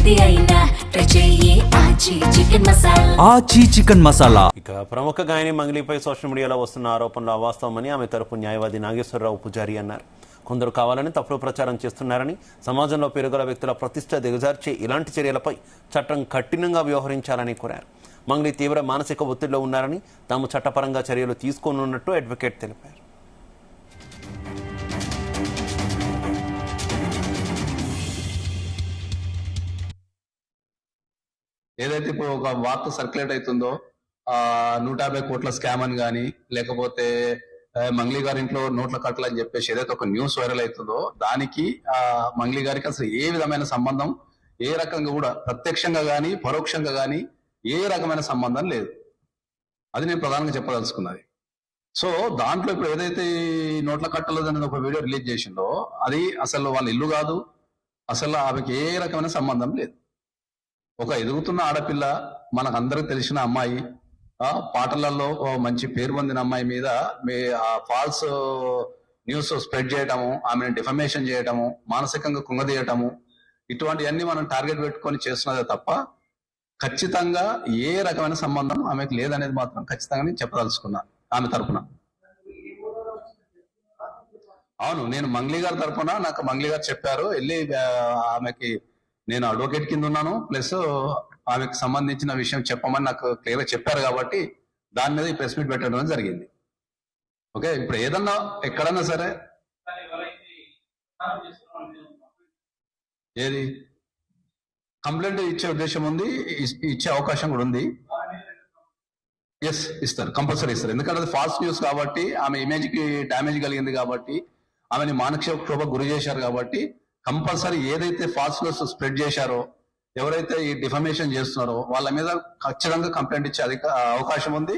ఏది అయినా ట్రై చెయ్యి ఆచి చికెన్ మసాలా. ఆచి చికెన్ మసాలా. ఇక ప్రముఖ గాయని మంగ్లీపై సోషల్ మీడియాలో వస్తున్న ఆరోపణలు అవాస్తవమని ఆమె తరపు న్యాయవాది నాగేశ్వరరావు పూజారి అన్నారు. కొందరు కావాలని తప్పుడు ప్రచారం చేస్తున్నారని, సమాజంలో పెరుగుల వ్యక్తుల ప్రతిష్ట దిగజార్చే ఇలాంటి చర్యలపై చట్టం కఠినంగా వ్యవహరించాలని కోరారు. మంగ్లీ తీవ్ర మానసిక ఒత్తిడిలో ఉన్నారని, తాము చట్టపరంగా చర్యలు తీసుకోనున్నట్టు అడ్వకేట్ తెలిపారు. ఏదైతే ఇప్పుడు ఒక వార్త సర్క్యులేట్ అవుతుందో 150 కోట్ల స్కామ్ అని కానీ, లేకపోతే మంగ్లీ గారి ఇంట్లో నోట్ల కట్టలు అని చెప్పేసి ఏదైతే ఒక న్యూస్ వైరల్ అవుతుందో దానికి మంగ్లీ గారికి అసలు ఏ విధమైన సంబంధం, ఏ రకంగా కూడా ప్రత్యక్షంగా కానీ పరోక్షంగా కానీ ఏ రకమైన సంబంధం లేదు. అది నేను ప్రధానంగా చెప్పదలుచుకున్నది. సో దాంట్లో ఇప్పుడు ఏదైతే ఈ నోట్ల కట్టలు అనేది ఒక వీడియో రిలీజ్ చేసిందో అది అసలు వాళ్ళ ఇల్లు కాదు, అసలు ఆమెకి ఏ రకమైన సంబంధం లేదు. ఒక ఎదుగుతున్న ఆడపిల్ల, మనకు అందరికి తెలిసిన అమ్మాయి, పాటలలో మంచి పేరు పొందిన అమ్మాయి మీద ఫాల్స్ న్యూస్ స్ప్రెడ్ చేయటము, ఆమెను డిఫమేషన్ చేయటము, మానసికంగా కుంగదీయటము, ఇటువంటివన్నీ మనం టార్గెట్ పెట్టుకొని చేస్తున్నదే తప్ప ఖచ్చితంగా ఏ రకమైన సంబంధం ఆమెకు లేదనేది మాత్రం ఖచ్చితంగా నేను చెప్పదలుచుకున్నా ఆమె తరపున. అవును, నేను మంగ్లీ గారి తరపున నాకు మంగ్లీ గారు చెప్పారు, వెళ్ళి ఆమెకి నేను అడ్వకేట్ కింద ఉన్నాను, ప్లస్ ఆమెకు సంబంధించిన విషయం చెప్పమని నాకు క్లియర్గా చెప్పారు కాబట్టి దాని మీద ఈ ప్రెస్ మీట్ పెట్టడం జరిగింది. ఓకే, ఇప్పుడు ఏదన్నా ఎక్కడన్నా సరే ఏది కంప్లైంట్ ఇచ్చే ఉద్దేశం ఉంది, ఇచ్చే అవకాశం కూడా ఉంది. ఎస్, ఇస్తారు, కంపల్సరీ ఇస్తారు. ఎందుకంటే అది ఫాల్స్ న్యూస్ కాబట్టి, ఆమె ఇమేజ్ కి డ్యామేజ్ కలిగింది కాబట్టి, ఆమెని మానసిక క్షోభకు గురి చేశారు కాబట్టి కంపల్సరీ ఏదైతే ఫాల్స్ న్యూస్ స్ప్రెడ్ చేశారో, ఎవరైతే ఈ డిఫమేషన్ చేస్తున్నారో వాళ్ళ మీద ఖచ్చితంగా కంప్లైంట్ ఇచ్చే అవకాశం ఉంది.